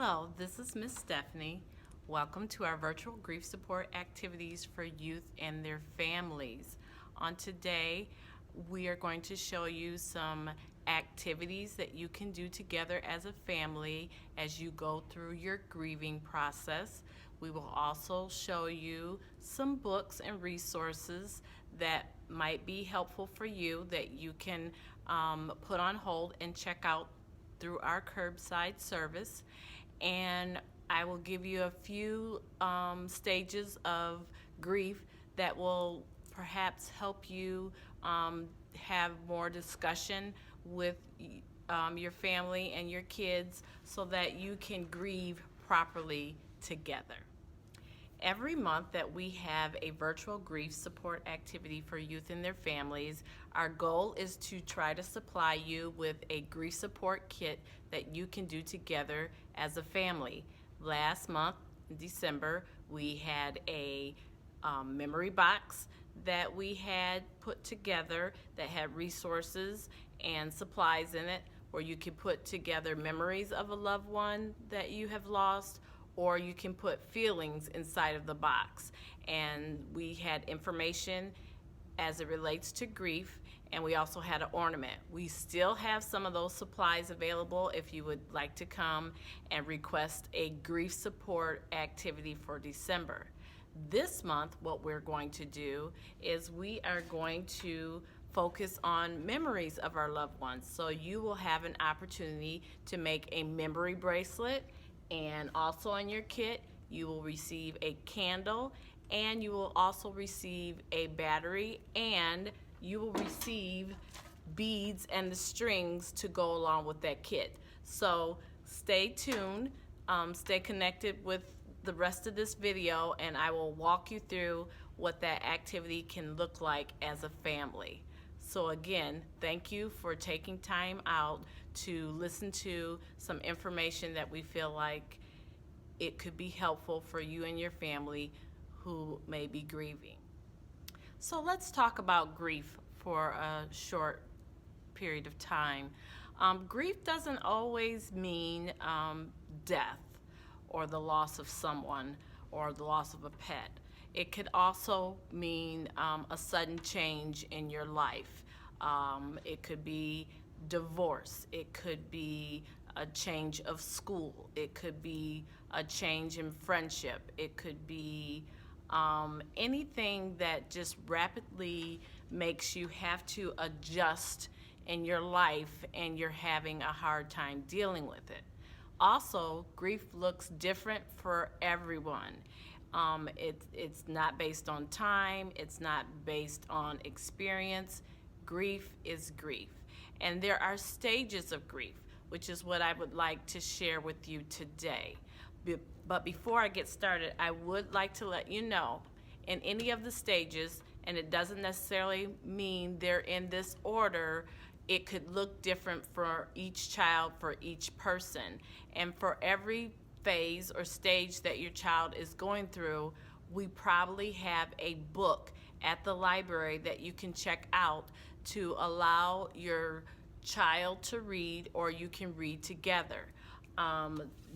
Hello, this is Miss Stephanie. Welcome to our virtual grief support activities for youth and their families. On today, we are going to show you some activities that you can do together as a family as you go through your grieving process. We will also show you some books and resources that might be helpful for you that you can put on hold and check out through our curbside service. And I will give you a few stages of grief that will perhaps help you have more discussion with your family and your kids so that you can grieve properly together. Every month that we have a virtual grief support activity for youth and their families, our goal is to try to supply you with a grief support kit that you can do together as a family. Last month, in December, we had a memory box that we had put together that had resources and supplies in it where you could put together memories of a loved one that you have lost, or you can put feelings inside of the box. And we had information as it relates to grief, and we also had an ornament. We still have some of those supplies available if you would like to come and request a grief support activity for December. This month, what we're going to do is we are going to focus on memories of our loved ones. So you will have an opportunity to make a memory bracelet, and also in your kit you will receive a candle, and you will also receive a battery, and you will receive beads and the strings to go along with that kit. So stay tuned, stay connected with the rest of this video, and I will walk you through what that activity can look like as a family. So again, thank you for taking time out to listen to some information that we feel like it could be helpful for you and your family who may be grieving. So let's talk about grief for a short period of time. Grief doesn't always mean death or the loss of someone or the loss of a pet. It could also mean a sudden change in your life. It could be divorce. It could be a change of school. It could be a change in friendship. It could be anything that just rapidly makes you have to adjust in your life and you're having a hard time dealing with it. Also, grief looks different for everyone. It's not based on time. It's not based on experience. Grief is grief. And there are stages of grief, which is what I would like to share with you today. But before I get started, I would like to let you know in any of the stages, and it doesn't necessarily mean they're in this order, it could look different for each child, for each person. And for every phase or stage that your child is going through, we probably have a book at the library that you can check out to allow your child to read, or you can read together.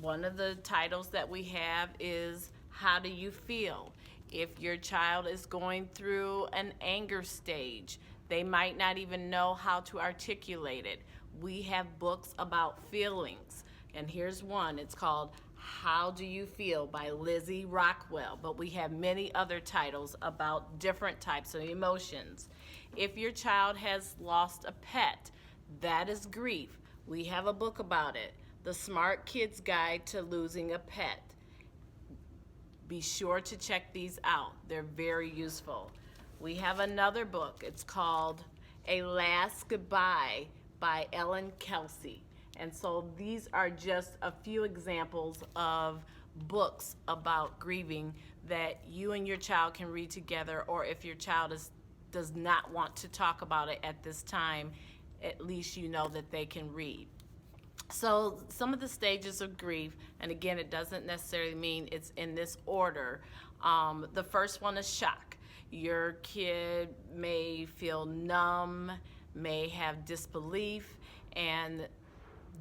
One of the titles that we have is How Do You Feel? If your child is going through an anger stage, they might not even know how to articulate it. We have books about feelings, and here's one. It's called How Do You Feel by Lizzie Rockwell, but we have many other titles about different types of emotions. If your child has lost a pet, that is grief. We have a book about it, The Smart Kid's Guide to Losing a Pet. Be sure to check these out. They're very useful. We have another book. It's called A Last Goodbye by Ellen Kelsey. And so these are just a few examples of books about grieving that you and your child can read together, or if your child does not want to talk about it at this time, at least you know that they can read. So some of the stages of grief, and again, it doesn't necessarily mean it's in this order. The first one is shock. Your kid may feel numb, may have disbelief, and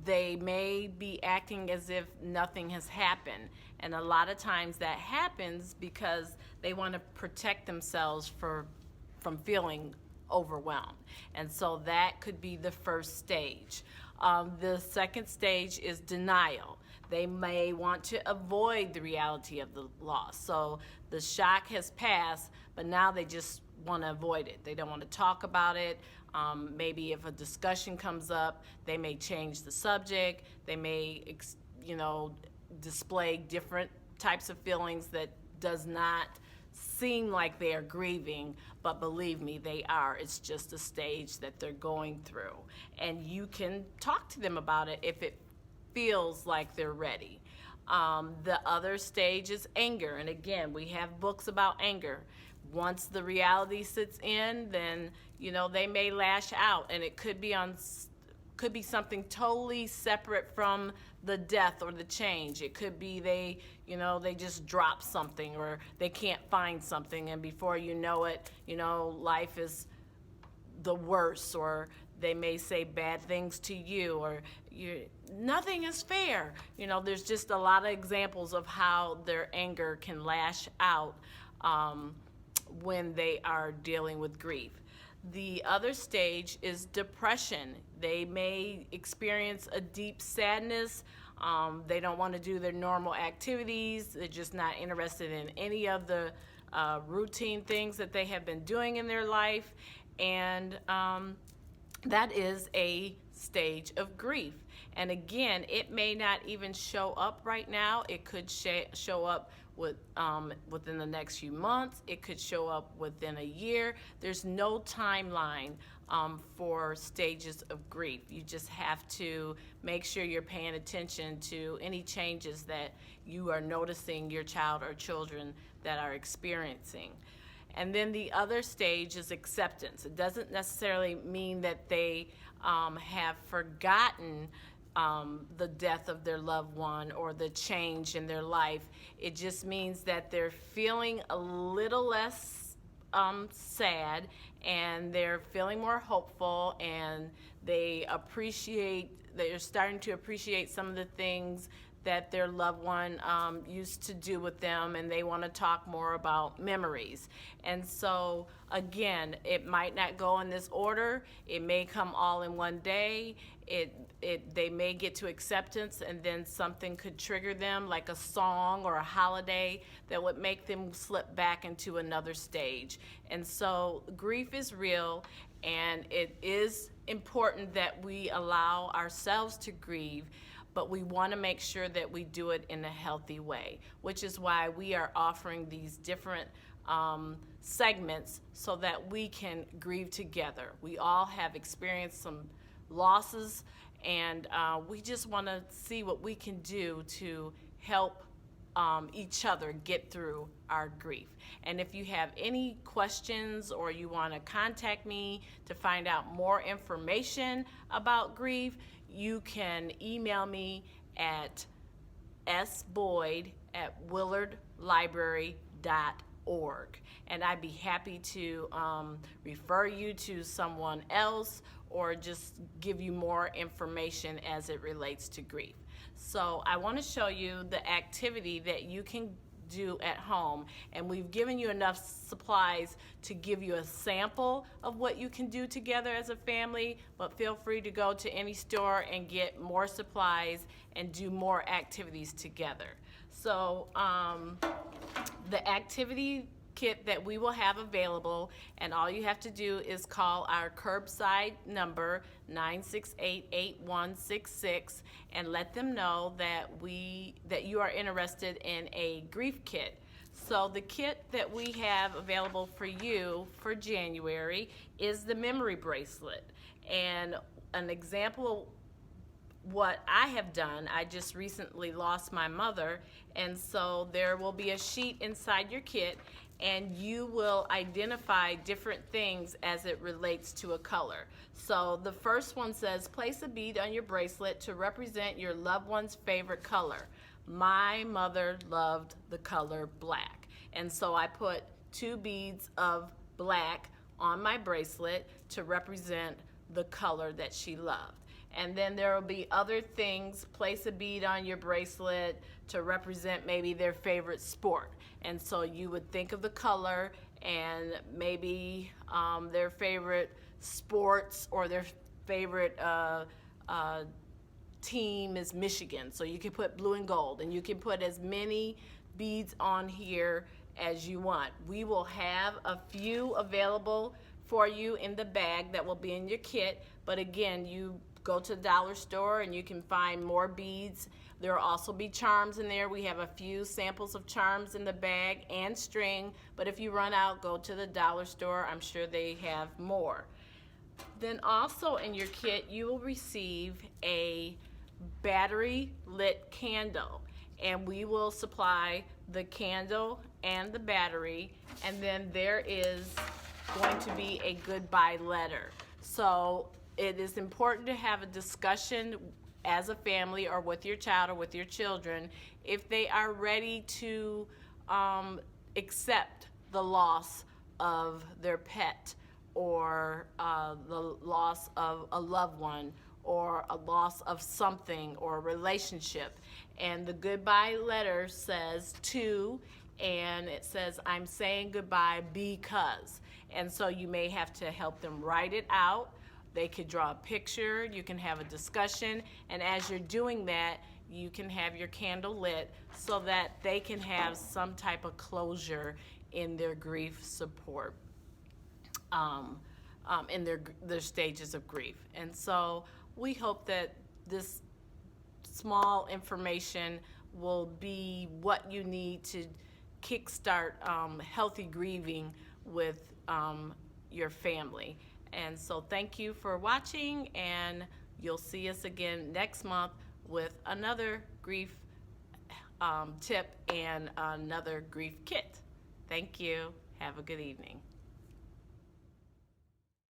they may be acting as if nothing has happened. And a lot of times that happens because they want to protect themselves from feeling overwhelmed. And so that could be the first stage. The second stage is denial. They may want to avoid the reality of the loss. So the shock has passed, but now they just want to avoid it. They don't want to talk about it. Maybe if a discussion comes up, they may change the subject. They may, display different types of feelings that does not seem like they are grieving, but believe me, they are. It's just a stage that they're going through. And you can talk to them about it if it feels like they're ready. The other stage is anger. And again, we have books about anger. Once the reality sits in, then, they may lash out, and it could be something totally separate from the death or the change. It could be they just drop something, or they can't find something, and before you know it, life is the worst, or they may say bad things to you, or nothing is fair. There's just a lot of examples of how their anger can lash out when they are dealing with grief. The other stage is depression. They may experience a deep sadness. They don't want to do their normal activities. They're just not interested in any of the routine things that they have been doing in their life. And that is a stage of grief. And again, it may not even show up right now. It could show up within the next few months. It could show up within a year. There's no timeline for stages of grief. You just have to make sure you're paying attention to any changes that you are noticing your child or children that are experiencing. And then the other stage is acceptance. It doesn't necessarily mean that they have forgotten the death of their loved one or the change in their life. It just means that they're feeling a little less sad, and they're feeling more hopeful, and they're starting to appreciate some of the things that their loved one used to do with them, and they want to talk more about memories. And so again, it might not go in this order. It may come all in one day. They may get to acceptance, and then something could trigger them, like a song or a holiday, that would make them slip back into another stage. And so grief is real, and it is important that we allow ourselves to grieve, but we want to make sure that we do it in a healthy way, which is why we are offering these different segments so that we can grieve together. We all have experienced some losses, and we just want to see what we can do to help each other get through our grief. And if you have any questions, or you want to contact me to find out more information about grief, you can email me at sboyd@willardlibrary.org, and I'd be happy to refer you to someone else, or just give you more information as it relates to grief. So I want to show you the activity that you can do at home, and we've given you enough supplies to give you a sample of what you can do together as a family, but feel free to go to any store and get more supplies and do more activities together. So the activity kit that we will have available, and all you have to do is call our curbside number 968-8166 and let them know that you are interested in a grief kit. So the kit that we have available for you for January is the memory bracelet. And an example of what I have done, I just recently lost my mother, and so there will be a sheet inside your kit, and you will identify different things as it relates to a color. So the first one says, place a bead on your bracelet to represent your loved one's favorite color. My mother loved the color black. And so I put 2 beads of black on my bracelet to represent the color that she loved. And then there will be other things. Place a bead on your bracelet to represent maybe their favorite sport. And so you would think of the color and maybe their favorite sports or their favorite team is Michigan. So you can put blue and gold, and you can put as many beads on here as you want. We will have a few available for you in the bag that will be in your kit, but again, you go to the dollar store and you can find more beads. There will also be charms in there. We have a few samples of charms in the bag and string, but if you run out, go to the dollar store. I'm sure they have more. Then also in your kit, you will receive a battery lit candle, and we will supply the candle and the battery, and then there is going to be a goodbye letter. So it is important to have a discussion as a family or with your child or with your children if they are ready to accept the loss of their pet or the loss of a loved one or a loss of something or a relationship. And the goodbye letter says to, and it says, I'm saying goodbye because. And so you may have to help them write it out. They could draw a picture, you can have a discussion, and as you're doing that, you can have your candle lit so that they can have some type of closure in their grief support, in their stages of grief. And so we hope that this small information will be what you need to kickstart healthy grieving with your family. And so thank you for watching, and you'll see us again next month with another grief tip and another grief kit. Thank you. Have a good evening.